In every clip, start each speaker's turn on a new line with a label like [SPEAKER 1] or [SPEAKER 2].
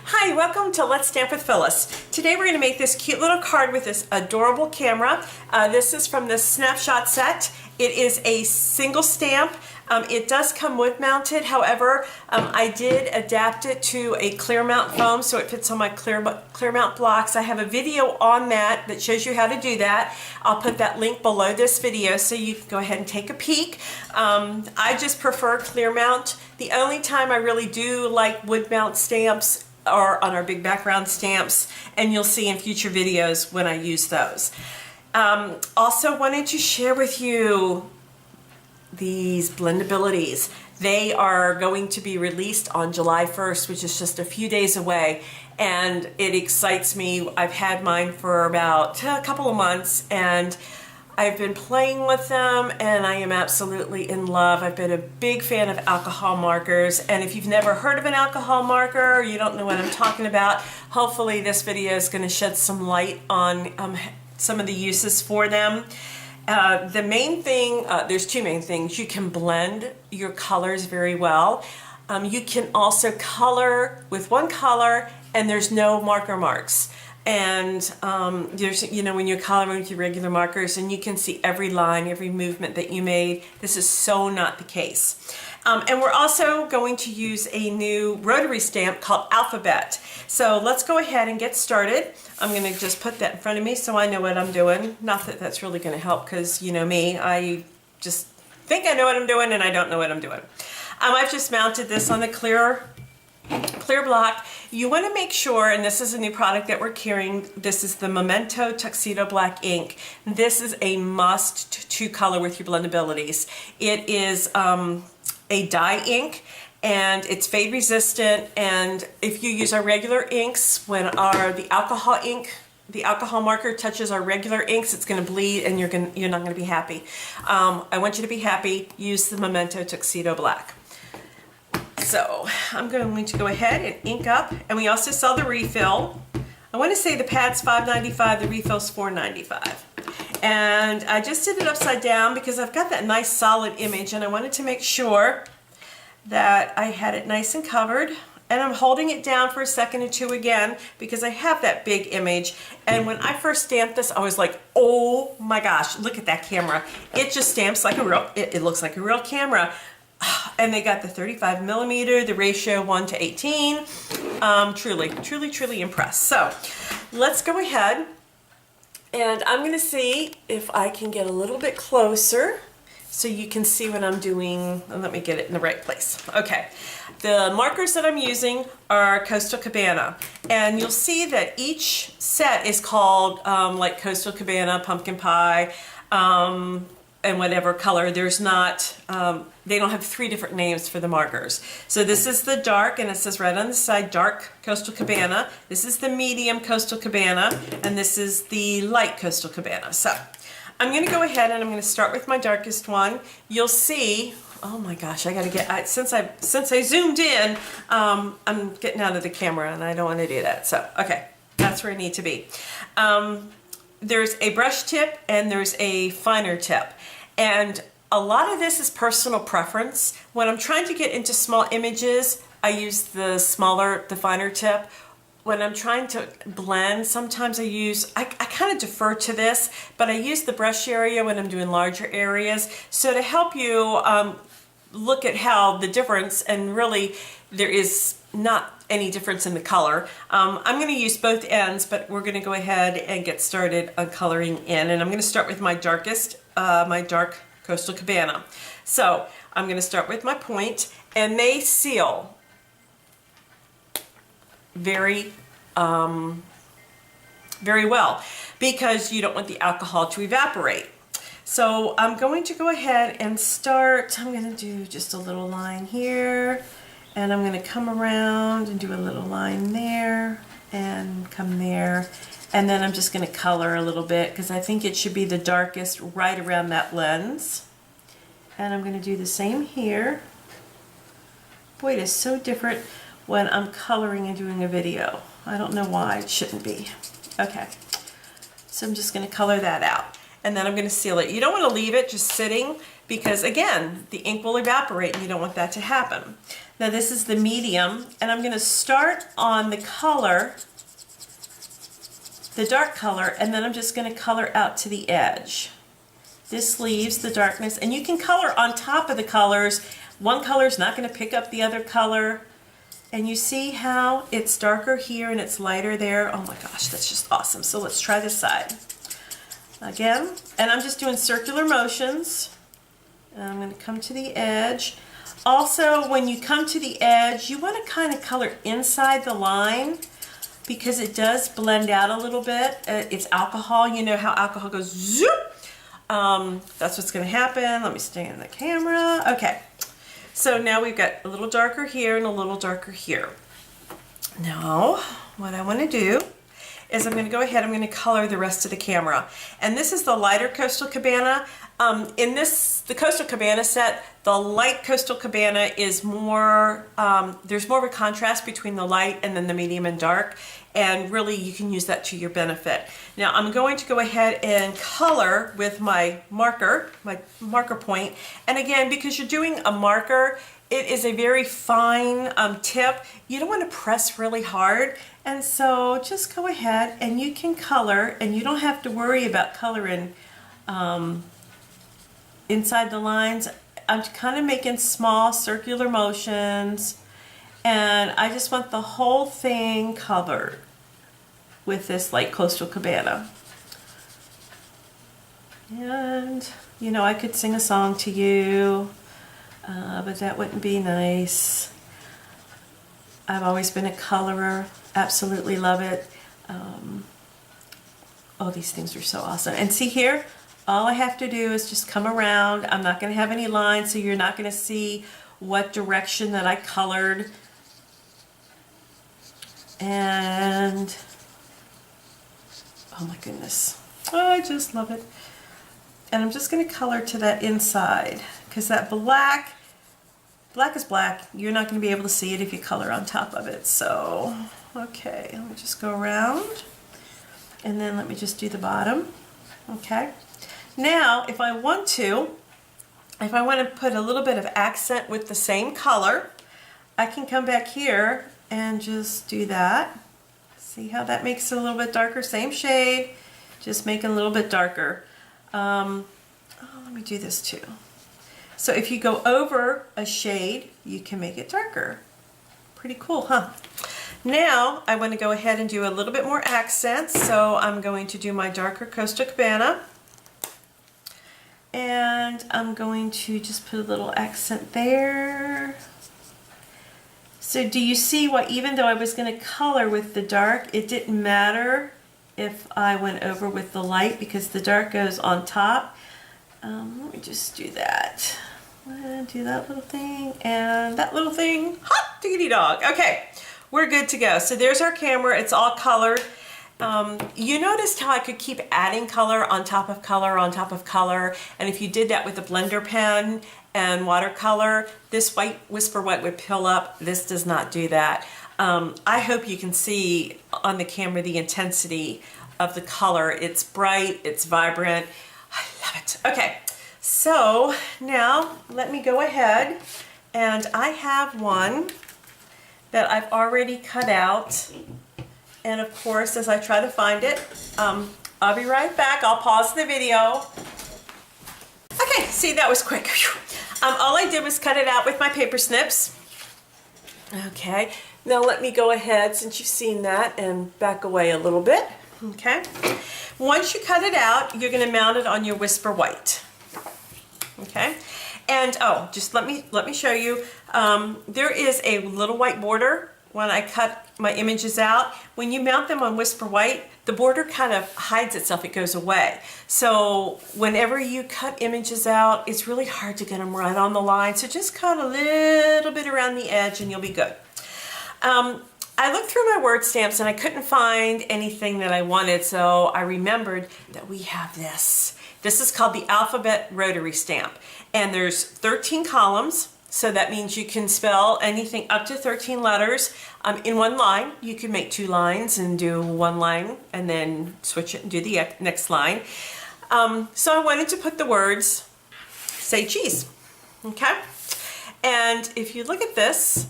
[SPEAKER 1] Hi, welcome to Let's Stamp with Phyllis. Today we're going to make this cute little card with this adorable camera. This is from the Snapshot set. It is a single stamp. It does come wood mounted, however, I did adapt it to a clear mount foam so it fits on my clear mount blocks. I have a video on that that shows you how to do that. I'll put that link below this video so you can go ahead and take a peek. I just prefer clear mount. The only time I really do like wood mount stamps are on our big background stamps, and you'll see in future videos when I use those. Also wanted to share with you these Blendabilities. They are going to be released on July 1st, which is just a few days away, and it excites me. I've had mine for about a couple of months, and I've been playing with them, and I am absolutely in love. I've been a big fan of alcohol markers, and if you've never heard of an alcohol marker, or you don't know what I'm talking about, hopefully this video is going to shed some light on some of the uses for them. The main thing, there's two main things. You can blend your colors very well. You can also color with one color and there's no marker marks. And there's, you know, when you're coloring with your regular markers, and you can see every line, every movement that you made. This is so not the case. And we're also going to use a new rotary stamp called Alphabet. So let's go ahead and get started. I'm going to just put that in front of me so I know what I'm doing. Not that that's really going to help, because you know me, I just think I know what I'm doing and I don't know what I'm doing. I've just mounted this on the clear block. You want to make sure, and this is a new product that we're carrying, this is the Memento Tuxedo Black ink. This is a must to color with your Blendabilities. It is a dye ink, and it's fade resistant, and if you use our regular inks, when the alcohol marker touches our regular inks, it's going to bleed and you're not going to be happy. I want you to be happy. Use the Memento Tuxedo Black. So I'm going to go ahead and ink up, and we also sell the refill. I want to say the pad's $5.95, the refill's $4.95. And I just did it upside down because I've got that nice solid image, and I wanted to make sure that I had it nice and covered. And I'm holding it down for a second or two again because I have that big image. And when I first stamped this, I was like, oh my gosh, look at that camera. It just stamps like a real, it looks like a real camera. And they got the 35mm, the ratio 1:18. Truly impressed. So let's go ahead, and I'm going to see if I can get a little bit closer so you can see what I'm doing. Let me get it in the right place. Okay, the markers that I'm using are Coastal Cabana, and you'll see that each set is called like Coastal Cabana, Pumpkin Pie, and whatever color. There's not, they don't have three different names for the markers. So this is the dark, and it says right on the side, dark Coastal Cabana. This is the medium Coastal Cabana, and this is the light Coastal Cabana. So I'm going to go ahead and I'm going to start with my darkest one. You'll see, oh my gosh, I got to get, since I zoomed in, I'm getting out of the camera and I don't want to do that. So, okay, that's where I need to be. There's a brush tip and there's a finer tip. And a lot of this is personal preference. When I'm trying to get into small images, I use the finer tip. When I'm trying to blend, sometimes I kind of defer to this, but I use the brush area when I'm doing larger areas. So to help you look at how the difference, and really there is not any difference in the color. I'm going to use both ends, but we're going to go ahead and get started on coloring in. And I'm going to start with my darkest, my dark Coastal Cabana. So I'm going to start with my point, and they seal very well because you don't want the alcohol to evaporate. So I'm going to go ahead and start. I'm going to do just a little line here, and I'm going to come around and do a little line there and come there, and then I'm just going to color a little bit because I think it should be the darkest right around that lens. And I'm going to do the same here. Boy, it is so different when I'm coloring and doing a video. I don't know why it shouldn't be. Okay, so I'm just going to color that out, and then I'm going to seal it. You don't want to leave it just sitting because again, the ink will evaporate and you don't want that to happen. Now this is the medium, and I'm going to start on the color, the dark color, and then I'm just going to color out to the edge. This leaves the darkness, and you can color on top of the colors. One color is not going to pick up the other color. And you see how it's darker here and it's lighter there? Oh my gosh, that's just awesome. So let's try this side. Again, and I'm just doing circular motions. I'm going to come to the edge. Also, when you come to the edge, you want to kind of color inside the line because it does blend out a little bit. It's alcohol. You know how alcohol goes zoop. That's what's going to happen. Let me stay in the camera. Okay. So now we've got a little darker here and a little darker here. Now, what I want to do is I'm going to go ahead, I'm going to color the rest of the camera. And this is the lighter Coastal Cabana. In the Coastal Cabana set, the light Coastal Cabana is more, there's more of a contrast between the light and then the medium and dark. And really you can use that to your benefit. Now I'm going to go ahead and color with my marker point. And again, because you're doing a marker, it is a very fine tip. You don't want to press really hard. And so just go ahead and you can color, and you don't have to worry about coloring inside the lines. I'm kind of making small circular motions, and I just want the whole thing covered with this light Coastal Cabana. And you know, I could sing a song to you, but that wouldn't be nice. I've always been a colorer, absolutely love it. Oh, these things are so awesome. And see here, all I have to do is just come around. I'm not going to have any lines, so you're not going to see what direction that I colored. And oh my goodness, oh, I just love it. And I'm just going to color to that inside, because that black is black. You're not going to be able to see it if you color on top of it. So, okay, let me just go around, and then let me just do the bottom. Okay. Now, if I want to put a little bit of accent with the same color, I can come back here and just do that. See how that makes it a little bit darker? Same shade, just make it a little bit darker. Oh, let me do this too. So if you go over a shade, you can make it darker. Pretty cool, huh? Now I want to go ahead and do a little bit more accents. So I'm going to do my darker Coastal Cabana. And I'm going to just put a little accent there. So do you see why, even though I was going to color with the dark, it didn't matter if I went over with the light, because the dark goes on top. Let me just do that. Do that little thing and that little thing. Hot diggity dog. Okay, we're good to go. So there's our camera. It's all colored. You noticed how I could keep adding color on top of color on top of color, and if you did that with a blender pen and watercolor, this white Whisper White would pill up. This does not do that. I hope you can see on the camera the intensity of the color. It's bright, it's vibrant. I love it. Okay, so now let me go ahead, and I have one that I've already cut out. And of course, as I try to find it, I'll be right back. I'll pause the video. Okay, see, that was quick. All I did was cut it out with my paper snips. Okay, now let me go ahead, since you've seen that, and back away a little bit. Okay, once you cut it out, you're going to mount it on your Whisper White. Okay, and oh, just let me show you. There is a little white border when I cut my images out. When you mount them on Whisper White, the border kind of hides itself, it goes away. So whenever you cut images out, it's really hard to get them right on the line. So just cut a little bit around the edge and you'll be good. I looked through my word stamps and I couldn't find anything that I wanted, so I remembered that we have this. This is called the Alphabet Rotary Stamp, and there's 13 columns. So that means you can spell anything up to 13 letters in one line. You can make 2 lines and do 1 line and then switch it and do the next line. So I wanted to put the words say cheese. Okay? And if you look at this,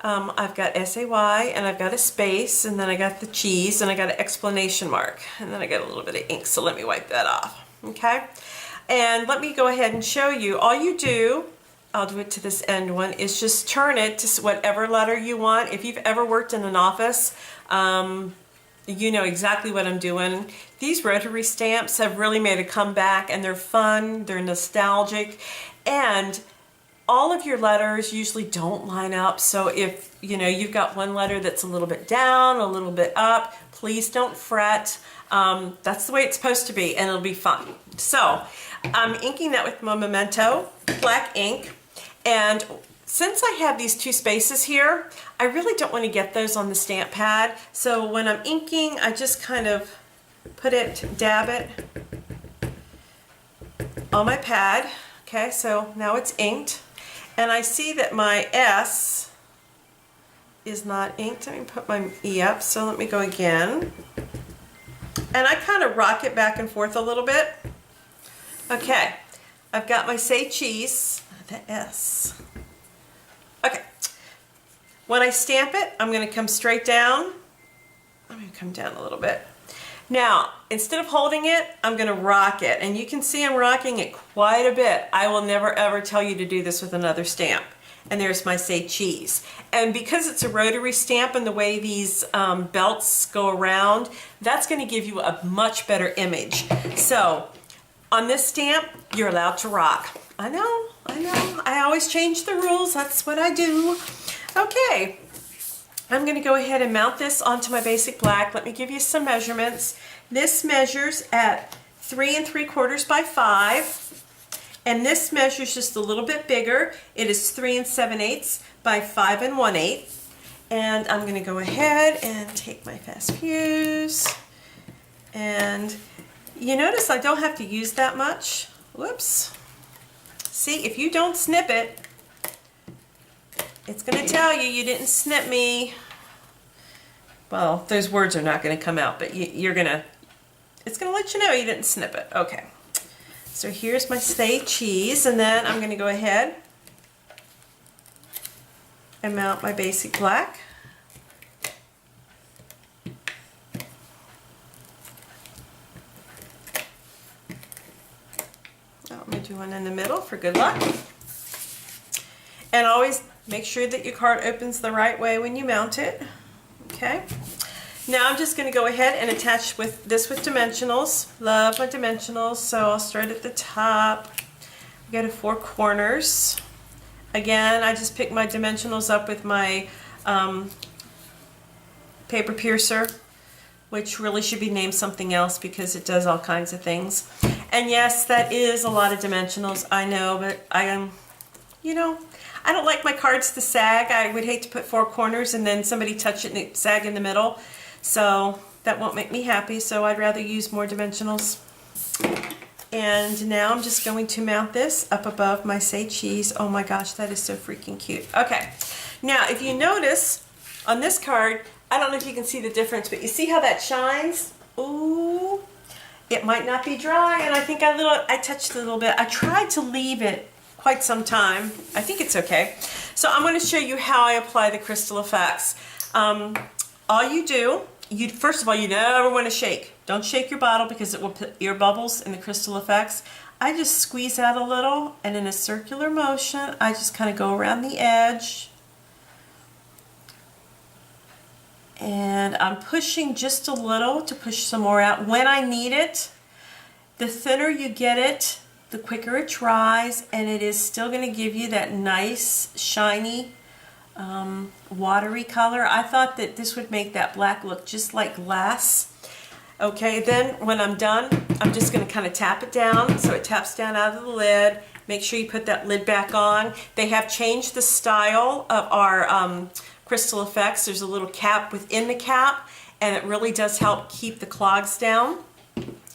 [SPEAKER 1] I've got S-A-Y, and I've got a space, and then I got the cheese, and I got an exclamation mark, and then I got a little bit of ink, so let me wipe that off. Okay? And let me go ahead and show you. All you do, I'll do it to this end one, is just turn it to whatever letter you want. If you've ever worked in an office, you know exactly what I'm doing. These rotary stamps have really made a comeback, and they're fun, they're nostalgic, and all of your letters usually don't line up. So if you know you've got one letter that's a little bit down, a little bit up, please don't fret. That's the way it's supposed to be, and it'll be fun. So I'm inking that with my Memento black ink, and since I have these two spaces here, I really don't want to get those on the stamp pad. So when I'm inking, I just kind of dab it on my pad. Okay, so now it's inked. And I see that my S is not inked. Let me put my E up, so let me go again. And I kind of rock it back and forth a little bit. Okay, I've got my say cheese, the S. Okay, when I stamp it, I'm going to come straight down. I'm going to come down a little bit. Now, instead of holding it, I'm going to rock it. And you can see I'm rocking it quite a bit. I will never ever tell you to do this with another stamp. And there's my say cheese. And because it's a rotary stamp and the way these belts go around, that's going to give you a much better image. So, on this stamp, you're allowed to rock. I know. I always change the rules. That's what I do. Okay. I'm going to go ahead and mount this onto my basic black. Let me give you some measurements. This measures at 3 3/4 by 5, and this measures just a little bit bigger. It is 3 7/8 by 5 1/8. And I'm going to go ahead and take my fast fuse, and you notice I don't have to use that much. Whoops. See, if you don't snip it, it's going to tell you didn't snip me. Well, those words are not going to come out, but it's going to let you know you didn't snip it. Okay. So here's my say cheese, and then I'm going to go ahead and mount my basic black. I'm going to do one in the middle for good luck. And always make sure that your card opens the right way when you mount it. Okay. Now I'm just going to go ahead and attach this with dimensionals. Love my dimensionals, so I'll start at the top. Go to 4 corners. Again, I just pick my dimensionals up with my paper piercer, which really should be named something else because it does all kinds of things. And yes, that is a lot of dimensionals, I know, but you know, I don't like my cards to sag. I would hate to put 4 corners and then somebody touch it and it sag in the middle. So that won't make me happy, so I'd rather use more dimensionals. And now I'm just going to mount this up above my say cheese. Oh my gosh, that is so freaking cute. Okay, now if you notice on this card, I don't know if you can see the difference, but you see how that shines? Ooh, it might not be dry, and I think I touched it a little bit. I tried to leave it quite some time. I think it's okay. So I'm going to show you how I apply the crystal effects. All you do, first of all, you never want to shake. Don't shake your bottle because it will put air bubbles in the crystal effects. I just squeeze out a little, and in a circular motion, I just kind of go around the edge. And I'm pushing just a little to push some more out when I need it. The thinner you get it, the quicker it dries, and it is still going to give you that nice, shiny, watery color. I thought that this would make that black look just like glass. Okay, then when I'm done, I'm just going to kind of tap it down so it taps down out of the lid. Make sure you put that lid back on. They have changed the style of our crystal effects. There's a little cap within the cap, and it really does help keep the clogs down.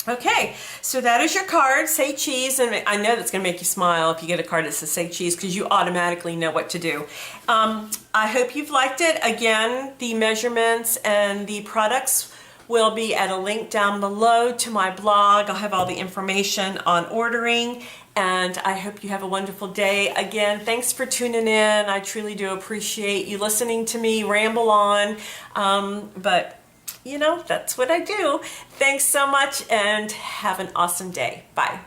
[SPEAKER 1] Okay, so that is your card, Say Cheese, and I know that's going to make you smile if you get a card that says Say Cheese because you automatically know what to do. I hope you've liked it. Again, the measurements and the products will be at a link down below to my blog. I'll have all the information on ordering, and I hope you have a wonderful day. Again, thanks for tuning in. I truly do appreciate you listening to me ramble on, but you know, that's what I do. Thanks so much and have an awesome day. Bye.